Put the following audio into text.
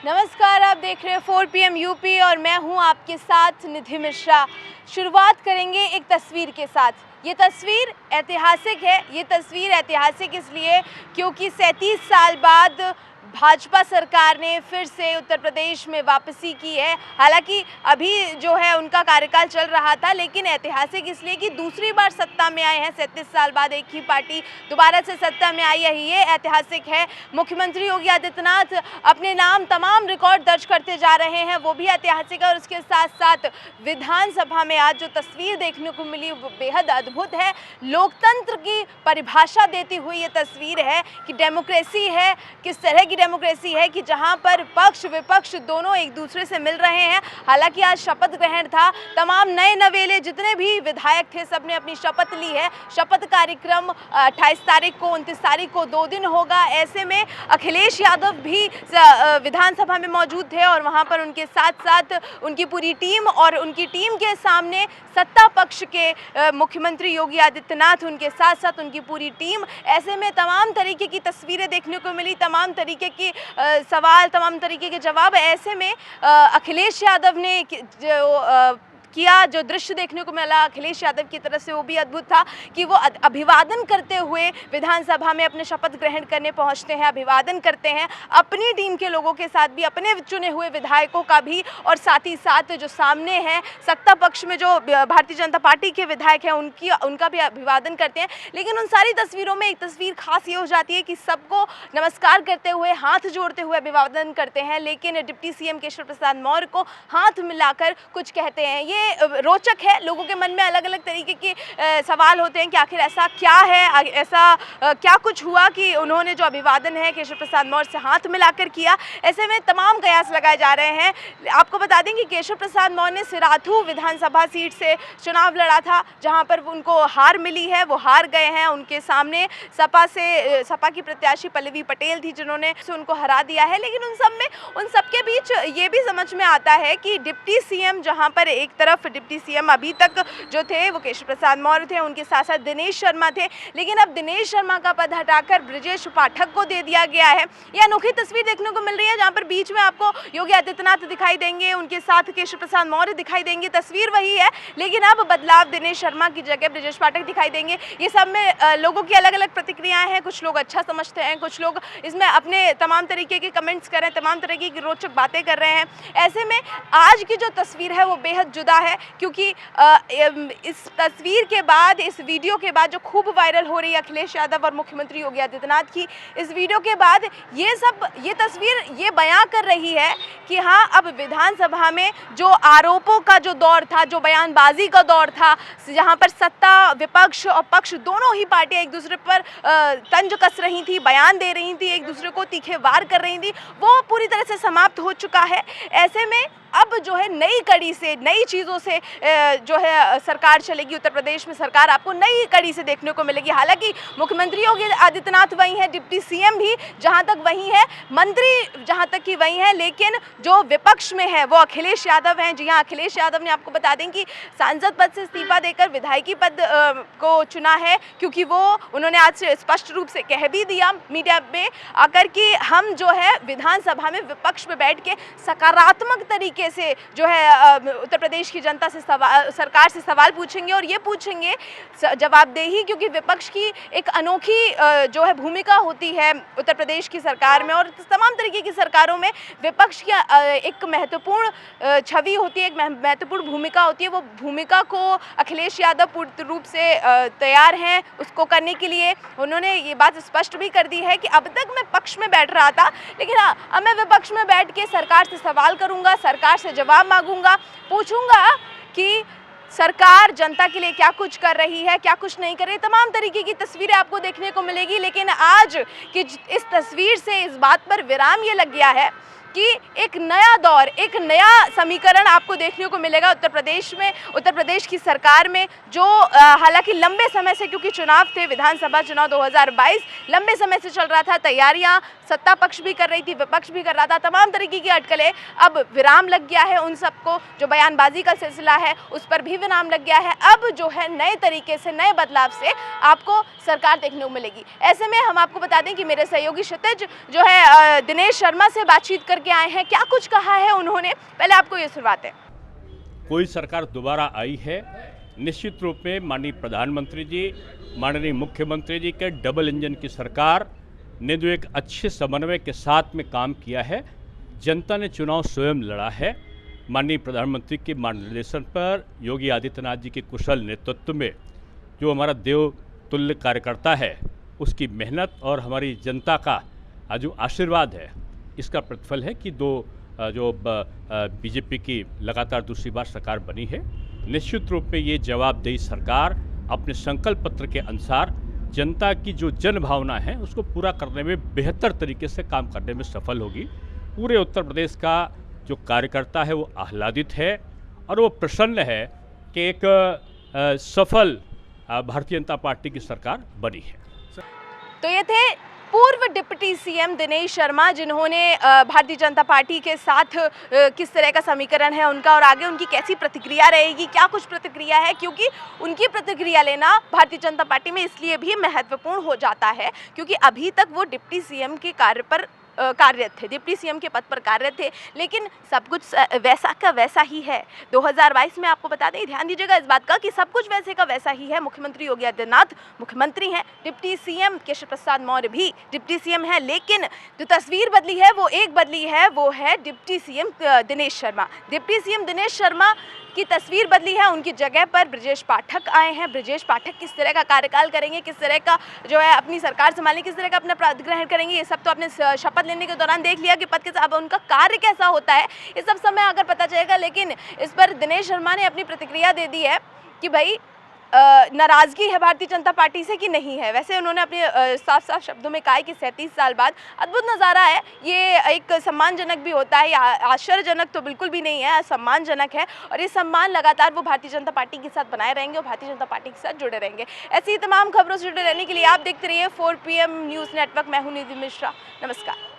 नमस्कार, आप देख रहे हैं 4 PM यूपी और मैं हूं आपके साथ निधि मिश्रा। शुरुआत करेंगे एक तस्वीर के साथ। ये तस्वीर ऐतिहासिक है। ये तस्वीर ऐतिहासिक इसलिए क्योंकि 37 साल बाद भाजपा सरकार ने फिर से उत्तर प्रदेश में वापसी की है। हालांकि अभी जो है उनका कार्यकाल चल रहा था, लेकिन ऐतिहासिक इसलिए कि दूसरी बार सत्ता में आए हैं। 37 साल बाद एक ही पार्टी दोबारा से सत्ता में आई है, ये ऐतिहासिक है। मुख्यमंत्री योगी आदित्यनाथ अपने नाम तमाम रिकॉर्ड दर्ज करते जा रहे हैं, वो भी ऐतिहासिक है। और उसके साथ साथ विधानसभा में आज जो तस्वीर देखने को मिली वो बेहद अद्भुत है। लोकतंत्र की परिभाषा देती हुई ये तस्वीर है कि डेमोक्रेसी है, किस तरह की डेमोक्रेसी है कि जहां पर पक्ष विपक्ष दोनों एक दूसरे से मिल रहे हैं। हालांकि आज शपथ ग्रहण था, तमाम नए नवेले जितने भी विधायक थे सबने अपनी शपथ ली है। शपथ कार्यक्रम 28 तारीख को 29 तारीख को 2 दिन होगा। ऐसे में अखिलेश यादव भी विधानसभा में मौजूद थे और वहां पर उनके साथ साथ उनकी पूरी टीम और उनकी टीम के सामने सत्ता पक्ष के मुख्यमंत्री योगी आदित्यनाथ, उनके साथ साथ उनकी पूरी टीम। ऐसे में तमाम तरीके की तस्वीरें देखने को मिली, तमाम तरीके की सवाल, तमाम तरीके के जवाब। ऐसे में अखिलेश यादव ने जो दृश्य देखने को मिला अखिलेश यादव की तरफ से वो भी अद्भुत था कि वो अभिवादन करते हुए विधानसभा में अपने शपथ ग्रहण करने पहुंचते हैं, अभिवादन करते हैं अपनी टीम के लोगों के साथ भी, अपने चुने हुए विधायकों का भी, और साथ ही साथ जो सामने हैं सत्ता पक्ष में जो भारतीय जनता पार्टी के विधायक हैं उनका भी अभिवादन करते हैं। लेकिन उन सारी तस्वीरों में एक तस्वीर खास ये हो जाती है कि सबको नमस्कार करते हुए, हाथ जोड़ते हुए अभिवादन करते हैं, लेकिन डिप्टी सीएम केशव प्रसाद मौर्य को हाथ मिलाकर कुछ कहते हैं। ये रोचक है। लोगों के मन में अलग अलग तरीके के सवाल होते हैं कि आखिर ऐसा क्या है, ऐसा क्या कुछ हुआ कि उन्होंने जो अभिवादन है केशव प्रसाद मौर्य से हाथ मिलाकर किया। ऐसे में तमाम कयास लगाए जा रहे हैं। आपको बता दें कि केशव प्रसाद मौर्य ने सिराथू विधानसभा सीट से चुनाव लड़ा था, जहां पर उनको हार मिली है, वो हार गए हैं। उनके सामने सपा की प्रत्याशी पल्लवी पटेल थी जिन्होंने उनको हरा दिया है। लेकिन उन सबके बीच ये भी समझ में आता है कि डिप्टी सीएम, जहां पर एक तरफ डिप्टी सीएम अभी तक जो थे वो केशव प्रसाद मौर्य थे, उनके साथ साथ दिनेश शर्मा थे, लेकिन अब दिनेश शर्मा का पद हटाकर ब्रजेश पाठक को दे दिया गया है। यह अनोखी तस्वीर देखने को मिल रही है, जहां पर बीच में आपको योगी आदित्यनाथ दिखाई देंगे, उनके साथ केशव प्रसाद मौर्य दिखाई देंगे। तस्वीर वही है, लेकिन अब बदलाव, दिनेश शर्मा की जगह ब्रजेश पाठक दिखाई देंगे। ये सब में लोगों की अलग अलग प्रतिक्रियाएं हैं। कुछ लोग अच्छा समझते हैं, कुछ लोग इसमें अपने तमाम तरीके के कमेंट्स कर रहे हैं, तमाम तरीके की रोचक बातें कर रहे हैं। ऐसे में आज की जो तस्वीर है वो बेहद जुदा है, क्योंकि इस तस्वीर के बाद, इस वीडियो के बाद जो खूब वायरल हो रही है अखिलेश यादव और मुख्यमंत्री योगी आदित्यनाथ की, इस वीडियो के बाद ये तस्वीर ये बयां कर रही है कि हाँ, अब विधानसभा में जो आरोपों का जो दौर था, जो बयानबाजी का दौर था, जहां पर सत्ता विपक्ष और पक्ष दोनों ही पार्टियां एक दूसरे पर तंज कस रही थी, बयान दे रही थी, एक दूसरे को तीखे वार कर रही थी, वो पूरी तरह से समाप्त हो चुका है। ऐसे में अब जो है नई कड़ी से, नई चीज़ों से जो है सरकार चलेगी। उत्तर प्रदेश में सरकार आपको नई कड़ी से देखने को मिलेगी। हालांकि मुख्यमंत्री योगी आदित्यनाथ वही है, डिप्टी सीएम भी जहां तक वही है, मंत्री जहां तक कि वही है, लेकिन जो विपक्ष में है वो अखिलेश यादव हैं। जी हाँ, अखिलेश यादव ने, आपको बता दें कि सांसद पद से इस्तीफा देकर विधायकी पद को चुना है, क्योंकि उन्होंने आज से स्पष्ट रूप से कह भी दिया मीडिया में आकर कि हम जो है विधानसभा में विपक्ष में बैठ के सकारात्मक तरीके से जो है उत्तर प्रदेश की जनता से सरकार से सवाल पूछेंगे, और ये पूछेंगे जवाबदेही, क्योंकि विपक्ष की एक अनोखी जो है भूमिका होती है उत्तर प्रदेश की सरकार में, और तमाम तरीके की सरकारों में विपक्ष की एक महत्वपूर्ण छवि होती है, एक महत्वपूर्ण भूमिका होती है। वो भूमिका को अखिलेश यादव पूर्ण रूप से तैयार हैं उसको करने के लिए। उन्होंने ये बात स्पष्ट भी कर दी है कि अब तक मैं पक्ष में बैठ रहा था, लेकिन हाँ, अब मैं विपक्ष में बैठ के सरकार से सवाल करूंगा, सरकार से जवाब मांगूंगा, पूछूंगा कि सरकार जनता के लिए क्या कुछ कर रही है, क्या कुछ नहीं कर रही। तमाम तरीके की तस्वीरें आपको देखने को मिलेगी। लेकिन आज की इस तस्वीर से इस बात पर विराम ये लग गया है कि एक नया दौर, एक नया समीकरण आपको देखने को मिलेगा उत्तर प्रदेश में, उत्तर प्रदेश की सरकार में, जो हालांकि लंबे समय से, क्योंकि चुनाव थे, विधानसभा चुनाव 2022 लंबे समय से चल रहा था, तैयारियां सत्ता पक्ष भी कर रही थी, विपक्ष भी कर रहा था, तमाम तरीके की अटकलें, अब विराम लग गया है उन सबको। जो बयानबाजी का सिलसिला है उस पर भी विराम लग गया है। अब जो है नए तरीके से, नए बदलाव से आपको सरकार देखने को मिलेगी। ऐसे में हम आपको बता दें कि मेरे सहयोगी क्षितिज जो है दिनेश शर्मा से बातचीत करके करके आए हैं, क्या कुछ कहा है उन्होंने, पहले आपको ये सुनवाते हैं। कोई सरकार दोबारा आई है, निश्चित रूप में माननीय प्रधानमंत्री जी, माननीय मुख्यमंत्री जी के डबल इंजन की सरकार ने जो एक अच्छे समन्वय के साथ में काम किया है। जनता ने चुनाव स्वयं लड़ा है। माननीय प्रधानमंत्री के मार्गदर्शन पर योगी आदित्यनाथ जी के कुशल नेतृत्व में जो हमारा देव तुल्य कार्यकर्ता है, उसकी मेहनत और हमारी जनता का जो आशीर्वाद है, इसका प्रतिफल है कि जो बीजेपी की लगातार दूसरी बार सरकार बनी है। निश्चित रूप में ये जवाबदेही सरकार अपने संकल्प पत्र के अनुसार जनता की जो जन भावना है उसको पूरा करने में बेहतर तरीके से काम करने में सफल होगी। पूरे उत्तर प्रदेश का जो कार्यकर्ता है वो आह्लादित है और वो प्रसन्न है कि एक सफल भारतीय जनता पार्टी की सरकार बनी है। तो ये थे पूर्व डिप्टी सीएम दिनेश शर्मा, जिन्होंने भारतीय जनता पार्टी के साथ किस तरह का समीकरण है उनका और आगे उनकी कैसी प्रतिक्रिया रहेगी, क्या कुछ प्रतिक्रिया है, क्योंकि उनकी प्रतिक्रिया लेना भारतीय जनता पार्टी में इसलिए भी महत्वपूर्ण हो जाता है क्योंकि अभी तक वो डिप्टी सीएम के कार्य पर कार्यरत थे, डिप्टी सीएम के पद पर कार्यरत थे, लेकिन सब कुछ वैसा का वैसा ही है। 2022 में आपको बता दें, ध्यान दीजिएगा इस बात का कि सब कुछ वैसे का वैसा ही है। मुख्यमंत्री योगी आदित्यनाथ मुख्यमंत्री हैं, डिप्टी सीएम केशव प्रसाद मौर्य भी डिप्टी सीएम है, लेकिन जो तस्वीर बदली है वो एक बदली है, वो है deputy CM Dinesh Sharma. Deputy CM Dinesh Sharma की तस्वीर बदली है, उनकी जगह पर ब्रजेश पाठक आए हैं। ब्रजेश पाठक किस तरह का कार्यकाल करेंगे, किस तरह का जो है अपनी सरकार संभालेंगे, किस तरह का अपना पद ग्रहण करेंगे, ये सब तो आपने शपथ लेने के दौरान देख लिया कि पद के साथ उनका कार्य कैसा होता है, ये सब समय अगर पता चलेगा। लेकिन इस पर दिनेश शर्मा ने अपनी प्रतिक्रिया दे दी है कि भाई नाराज़गी है भारतीय जनता पार्टी से कि नहीं है। वैसे उन्होंने अपने साफ साफ शब्दों में कहा है कि 37 साल बाद अद्भुत नज़ारा है, ये एक सम्मानजनक भी होता है, आश्चर्यजनक तो बिल्कुल भी नहीं है, सम्मानजनक है और ये सम्मान लगातार वो भारतीय जनता पार्टी के साथ बनाए रहेंगे और भारतीय जनता पार्टी के साथ जुड़े रहेंगे। ऐसी तमाम खबरों से जुड़े रहने के लिए आप देखते रहिए 4 PM न्यूज़ नेटवर्क। मैं हूँ निधि मिश्रा, नमस्कार।